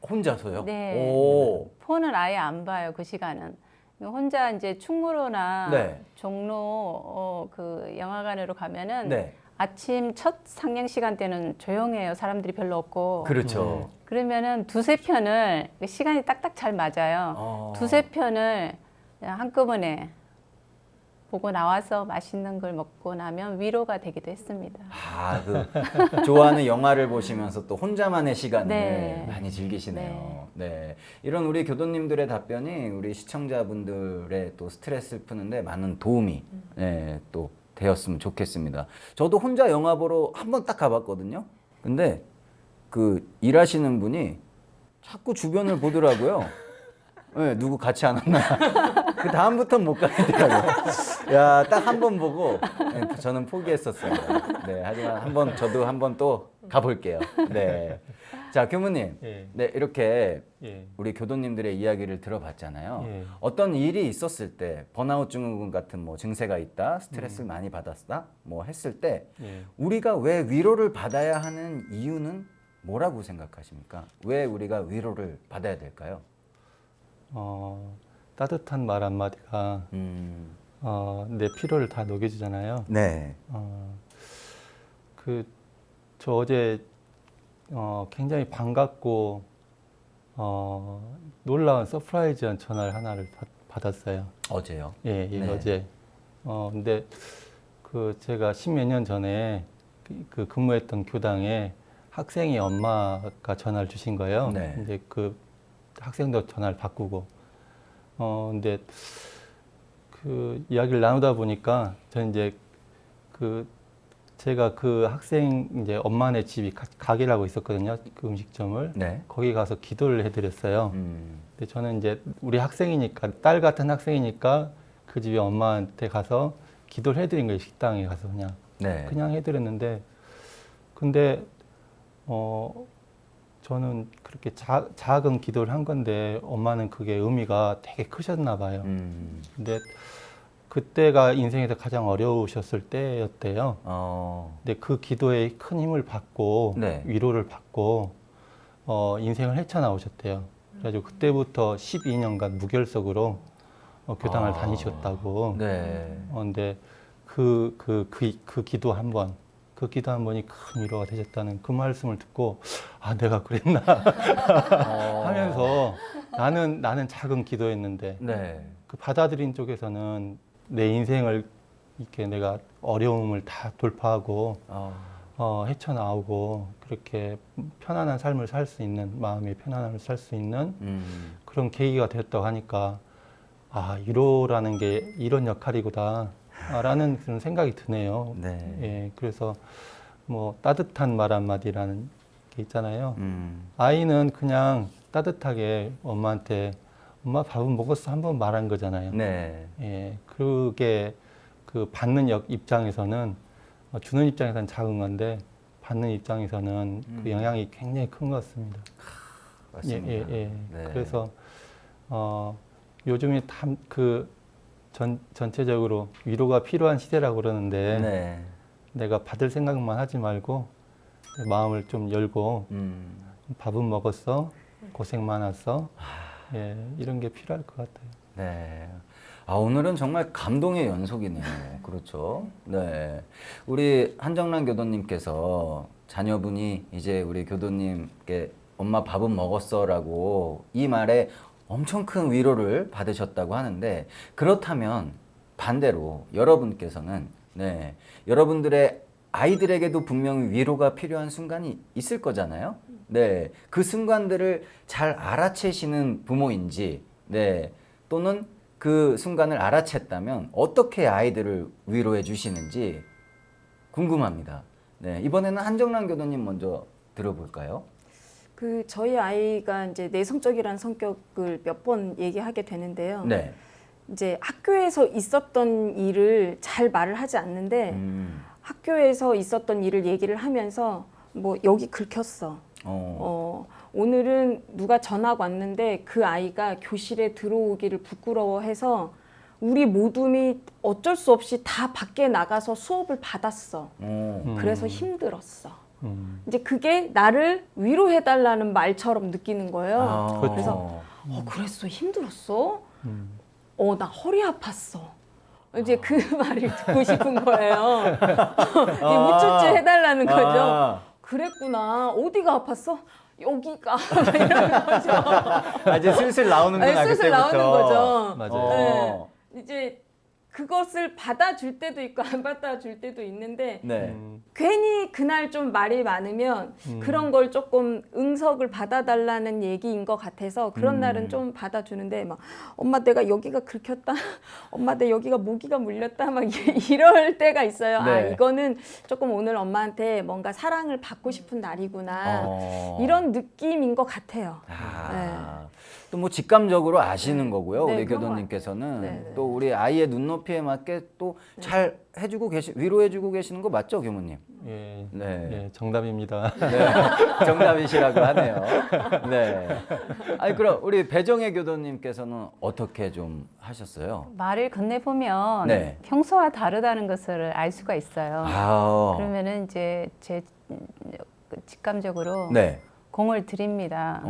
혼자서요?
네.
오.
폰은 아예 안 봐요, 그 시간은. 혼자 이제 충무로나
네.
종로 그 영화관으로 가면은
네.
아침 첫 상영 시간대는 조용해요. 사람들이 별로 없고.
그렇죠.
그러면은 두세 편을 시간이 딱딱 잘 맞아요. 두세 편을 한꺼번에 보고 나와서 맛있는 걸 먹고 나면 위로가 되기도 했습니다.
그 좋아하는 영화를 보시면서 또 혼자만의 시간을
네.
많이 즐기시네요. 네. 이런 우리 교도님들의 답변이 우리 시청자분들의 또 스트레스를 푸는데 많은 도움이 또 되었으면 좋겠습니다. 저도 혼자 영화 보러 한 번 딱 가봤거든요. 근데 그 일하시는 분이 자꾸 주변을 보더라고요. 네, 누구 같이 안 왔나. 그 다음부터는 못 가겠더라고요. 야, 딱 한 번 보고 저는 포기했었어요. 네, 하지만 저도 한 번 또 가볼게요. 네. 자, 교무님.
예.
네, 이렇게
예.
우리 교도님들의 이야기를 들어봤잖아요.
예.
어떤 일이 있었을 때 번아웃 증후군 같은 뭐 증세가 있다, 스트레스를 많이 받았다, 뭐 했을 때
예.
우리가 왜 위로를 받아야 하는 이유는 뭐라고 생각하십니까? 왜 우리가 위로를 받아야 될까요?
따뜻한 말 한마디가 내 피로를 다 녹여주잖아요.
네.
저 어제 굉장히 반갑고 놀라운 서프라이즈한 전화를 하나를 받았어요.
어제요?
예,
네.
어제. 근데 제가 십몇 년 전에 그 근무했던 교당에 학생이 엄마가 전화를 주신 거예요.
네.
이제 그 학생도 전화를 바꾸고. 근데 그 이야기를 나누다 보니까 저는 이제 제가 그 학생 이제 엄마네 집이 가게를 하고 있었거든요. 그 음식점을.
네.
거기 가서 기도를 해드렸어요. 근데 저는 이제 우리 학생이니까, 딸 같은 학생이니까 그 집에 엄마한테 가서 기도를 해드린 거예요. 식당에 가서
네.
그냥 해드렸는데, 근데 저는 그렇게 작은 기도를 한 건데 엄마는 그게 의미가 되게 크셨나 봐요. 근데 그때가 인생에서 가장 어려우셨을 때였대요. 근데 그 기도에 큰 힘을 받고
네.
위로를 받고 인생을 헤쳐나오셨대요. 그래가지고 그때부터 12년간 무결석으로 교당을 다니셨다고.
네.
근데 그 기도 한 번, 그 기도 한 번이 큰 위로가 되셨다는 그 말씀을 듣고 아 내가 그랬나 하면서 나는 작은 기도였는데
네.
그 받아들인 쪽에서는 내 인생을 이렇게 내가 어려움을 다 돌파하고 헤쳐나오고 그렇게 편안한 삶을 살 수 있는 마음의 편안함을 살 수 있는 그런 계기가 되었다고 하니까 아 위로라는 게 이런 역할이구나 라는 그런 생각이 드네요.
네.
예, 그래서 뭐 따뜻한 말 한마디라는 게 있잖아요. 아이는 그냥 따뜻하게 엄마한테 엄마 밥은 먹었어 한 번 말한 거잖아요.
네.
예, 그게 그 받는 입장에서는 주는 입장에서는 작은 건데 받는 입장에서는 그 영향이 굉장히 큰 것 같습니다.
맞습니다.
예.
네.
그래서 요즘에 전체적으로 위로가 필요한 시대라고 그러는데
네.
내가 받을 생각만 하지 말고 마음을 좀 열고 밥은 먹었어, 고생 많았어, 예, 이런 게 필요할 것 같아요.
네. 오늘은 정말 감동의 연속이네요. 그렇죠. 네. 우리 한정란 교도님께서 자녀분이 이제 우리 교도님께 엄마 밥은 먹었어라고 이 말에 엄청 큰 위로를 받으셨다고 하는데 그렇다면 반대로 여러분께서는 네, 여러분들의 아이들에게도 분명히 위로가 필요한 순간이 있을 거잖아요. 네, 그 순간들을 잘 알아채시는 부모인지, 네, 또는 그 순간을 알아챘다면 어떻게 아이들을 위로해 주시는지 궁금합니다. 네, 이번에는 한정란 교도님 먼저 들어볼까요?
저희 아이가 이제 내성적이라는 성격을 몇 번 얘기하게 되는데요.
네.
이제 학교에서 있었던 일을 잘 말을 하지 않는데 학교에서 있었던 일을 얘기를 하면서 뭐 여기 긁혔어. 오늘은 누가 전화가 왔는데 그 아이가 교실에 들어오기를 부끄러워해서 우리 모둠이 어쩔 수 없이 다 밖에 나가서 수업을 받았어. 그래서 힘들었어. 이제 그게 나를 위로해달라는 말처럼 느끼는 거예요. 그래서 그랬어? 힘들었어? 나 허리 아팠어. 이제 그 말을 듣고 싶은 거예요. 우쭐쭈 해달라는 거죠. 그랬구나. 어디가 아팠어? 여기가. 이러는 거죠.
이제 슬슬 나오는구나.
슬슬 나오는 거죠.
맞아요.
네. 이제 그것을 받아줄 때도 있고 안 받아줄 때도 있는데
네.
괜히 그날 좀 말이 많으면 그런 걸 조금 응석을 받아달라는 얘기인 것 같아서 그런 날은 좀 받아주는데 막 엄마 내가 여기가 긁혔다, 엄마 내 여기가 모기가 물렸다 막 이럴 때가 있어요.
네.
이거는 조금 오늘 엄마한테 뭔가 사랑을 받고 싶은 날이구나 이런 느낌인 것 같아요.
또 뭐 직감적으로 아시는 거고요.
네,
우리
그런
교도님께서는
네.
또 우리 아이의 눈높이에 맞게 또 잘 해주고 위로해주고 계시는 거 맞죠, 교무님?
예,
네.
예, 정답입니다.
네, 정답이시라고 하네요. 네. 그럼 우리 배정혜 교도님께서는 어떻게 좀 하셨어요?
말을 건네보면
네.
평소와 다르다는 것을 알 수가 있어요. 그러면은 이제 제 직감적으로
네.
공을 드립니다.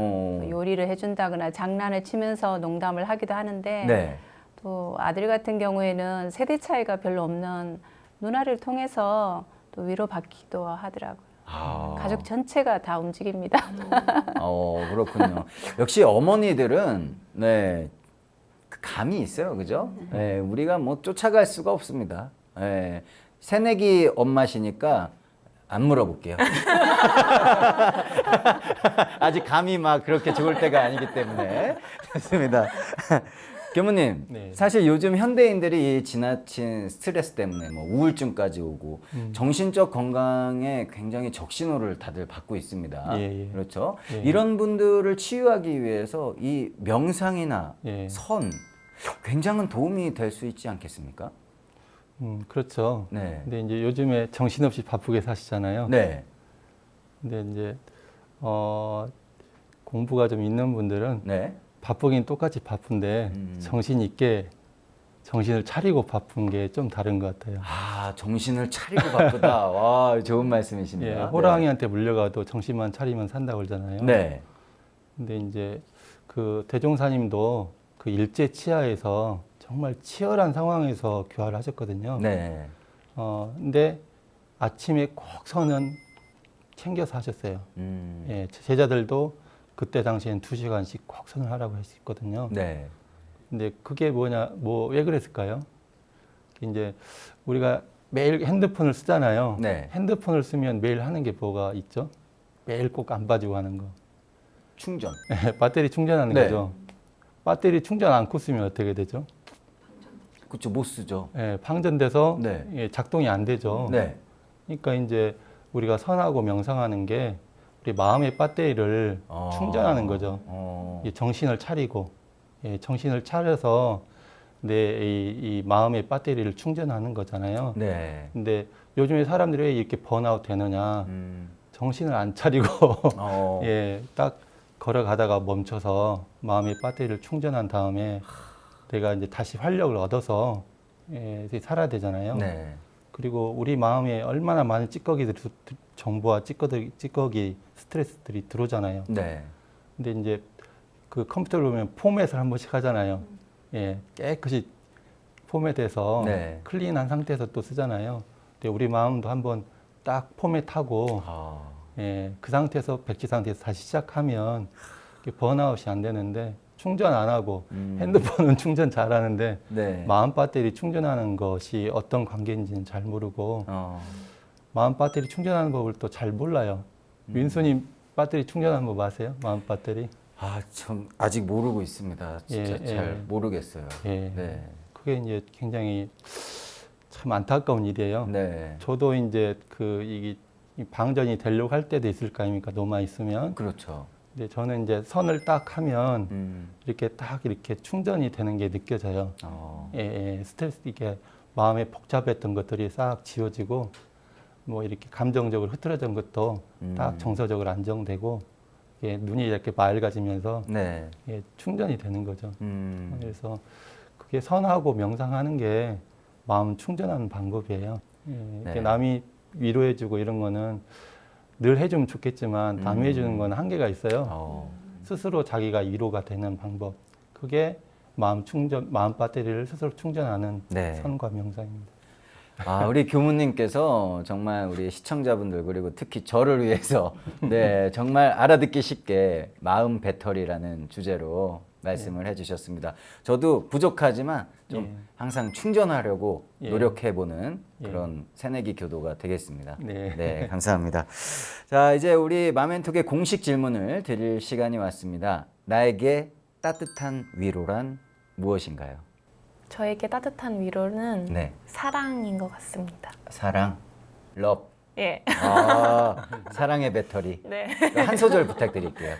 요리를 해준다거나 장난을 치면서 농담을 하기도 하는데
네.
또 아들 같은 경우에는 세대 차이가 별로 없는 누나를 통해서 또 위로받기도 하더라고요. 가족 전체가 다 움직입니다.
그렇군요. 역시 어머니들은 네, 그 감이 있어요, 그죠? 네, 우리가 뭐 쫓아갈 수가 없습니다. 네, 새내기 엄마시니까 안 물어볼게요. 아직 감이 막 그렇게 좋을 때가 아니기 때문에. 좋습니다. 교무님,
네.
사실 요즘 현대인들이 이 지나친 스트레스 때문에 뭐 우울증까지 오고 정신적 건강에 굉장히 적신호를 다들 받고 있습니다.
예.
그렇죠?
예.
이런 분들을 치유하기 위해서 이 명상이나
예.
선 굉장한 도움이 될 수 있지 않겠습니까?
그렇죠.
네.
근데 이제 요즘에 정신없이 바쁘게 사시잖아요.
네.
근데 이제 공부가 좀 있는 분들은
네.
바쁘긴 똑같이 바쁜데 정신 있게 정신을 차리고 바쁜 게 좀 다른 것 같아요.
아, 정신을 차리고 바쁘다. 와, 좋은 말씀이십니다.
예, 호랑이한테 물려가도 정신만 차리면 산다고 그러잖아요.
네.
근데 이제 그 대종사님도 그 일제 치하에서 정말 치열한 상황에서 교화를 하셨거든요.
네.
근데 아침에 꼭 선은 챙겨서 하셨어요. 예, 제자들도 그때 당시엔 2시간씩 꼭 선을 하라고 했거든요.
네.
근데 그게 왜 그랬을까요? 이제 우리가 매일 핸드폰을 쓰잖아요.
네.
핸드폰을 쓰면 매일 하는 게 뭐가 있죠? 매일 꼭 안 빠지고 하는 거.
충전.
배터리 충전하는
네.
거죠. 배터리 충전 않고 쓰면 어떻게 되죠?
그렇죠. 못 쓰죠.
예, 방전돼서
네.
예, 작동이 안 되죠.
네.
그러니까 이제 우리가 선하고 명상하는 게 우리 마음의 배터리를 충전하는 거죠. 이 정신을 차리고, 예, 정신을 차려서 이 마음의 배터리를 충전하는 거잖아요.
네.
근데 요즘에 사람들이 왜 이렇게 번아웃 되느냐? 정신을 안 차리고 예, 딱 걸어가다가 멈춰서 마음의 배터리를 충전한 다음에 내가 이제 다시 활력을 얻어서 예, 살아야 되잖아요.
네.
그리고 우리 마음에 얼마나 많은 정보와 찌꺼기, 스트레스들이 들어오잖아요.
네.
근데 이제 그 컴퓨터를 보면 포맷을 한 번씩 하잖아요. 예, 깨끗이 포맷해서
네.
클린한 상태에서 또 쓰잖아요. 근데 우리 마음도 한번 딱 포맷하고 예, 그 상태에서 백지 상태에서 다시 시작하면 번아웃이 안 되는데 충전 안 하고 핸드폰은 충전 잘 하는데
네.
마음 배터리 충전하는 것이 어떤 관계인지는 잘 모르고 마음 배터리 충전하는 법을 또 잘 몰라요. 윈수님 배터리 충전하는 법 아세요? 마음 배터리?
아, 참 아직 모르고 있습니다. 진짜
예,
잘
예.
모르겠어요.
예.
네.
그게 이제 굉장히 참 안타까운 일이에요.
네.
저도 이제 이 방전이 되려고 할 때도 있을 거 아닙니까? 노마 있으면.
그렇죠.
근데 저는 이제 선을 딱 하면 이렇게 충전이 되는 게 느껴져요. 예, 스트레스 이게 마음에 복잡했던 것들이 싹 지워지고 뭐 이렇게 감정적으로 흐트러진 것도 딱 정서적으로 안정되고 예, 눈이 이렇게 맑아지면서
네.
예, 충전이 되는 거죠. 그래서 그게 선하고 명상하는 게 마음 충전하는 방법이에요. 예, 이렇게
네.
남이 위로해주고 이런 거는 늘 해주면 좋겠지만 남이 해주는 건 한계가 있어요. 스스로 자기가 위로가 되는 방법. 그게 마음 배터리를 스스로 충전하는
네.
선과 명상입니다.
아, 우리 교무님께서 정말 우리 시청자분들 그리고 특히 저를 위해서 네, 정말 알아듣기 쉽게 마음 배터리라는 주제로 말씀을 해주셨습니다. 저도 부족하지만 좀
예.
항상 충전하려고
예.
노력해보는
예.
그런 새내기 교도가 되겠습니다.
네.
네, 감사합니다. 자, 이제 우리 마멘톡의 공식 질문을 드릴 시간이 왔습니다. 나에게 따뜻한 위로란 무엇인가요?
저에게 따뜻한 위로는
네,
사랑인 것 같습니다.
사랑, 러브.
예.
아, 사랑의 배터리.
네.
한 소절 부탁드릴게요.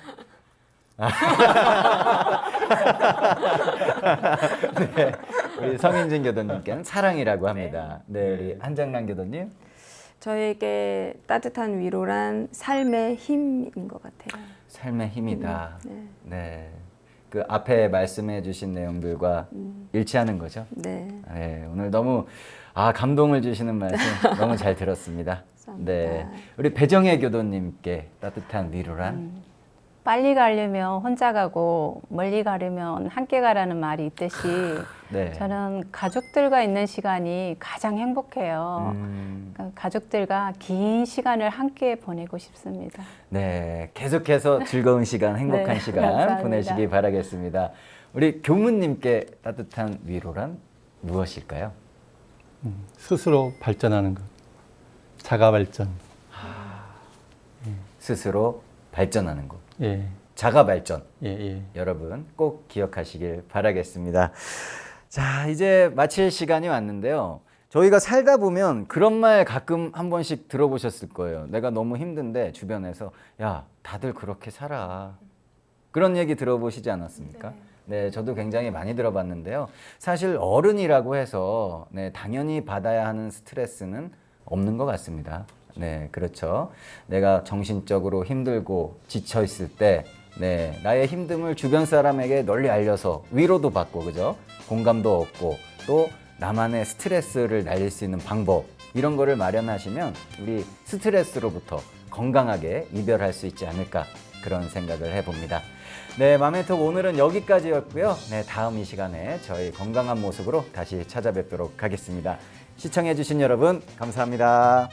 네, 우리 성인진 교도님께는 사랑이라고 합니다. 네, 우리 한장란 교도님.
저에게 따뜻한 위로란 삶의 힘인 것 같아요.
삶의 힘이다.
네.
네, 그 앞에 말씀해주신 내용들과 일치하는 거죠.
네.
네, 오늘 너무 감동을 주시는 말씀 너무 잘 들었습니다.
감사합니다.
네, 우리 배정혜 교도님께 따뜻한 위로란?
빨리 가려면 혼자 가고 멀리 가려면 함께 가라는 말이 있듯이
네.
저는 가족들과 있는 시간이 가장 행복해요. 그러니까 가족들과 긴 시간을 함께 보내고 싶습니다.
네, 계속해서 즐거운 시간, 행복한
네,
시간
감사합니다.
보내시기 바라겠습니다. 우리 교무님께 따뜻한 위로란 무엇일까요?
스스로 발전하는 것. 자가 발전.
스스로 발전하는 것.
예,
자가 발전.
예, 예.
여러분 꼭 기억하시길 바라겠습니다. 자, 이제 마칠 시간이 왔는데요. 저희가 살다 보면 그런 말 가끔 한 번씩 들어보셨을 거예요. 내가 너무 힘든데 주변에서 야, 다들 그렇게 살아. 그런 얘기 들어보시지 않았습니까? 네, 저도 굉장히 많이 들어봤는데요. 사실 어른이라고 해서 네, 당연히 받아야 하는 스트레스는 없는 것 같습니다. 네, 그렇죠. 내가 정신적으로 힘들고 지쳐 있을 때, 네, 나의 힘듦을 주변 사람에게 널리 알려서 위로도 받고, 그죠? 공감도 얻고, 또 나만의 스트레스를 날릴 수 있는 방법 이런 거를 마련하시면 우리 스트레스로부터 건강하게 이별할 수 있지 않을까 그런 생각을 해봅니다. 네, 맘앤톡 오늘은 여기까지였고요. 네, 다음 이 시간에 저희 건강한 모습으로 다시 찾아뵙도록 하겠습니다. 시청해주신 여러분 감사합니다.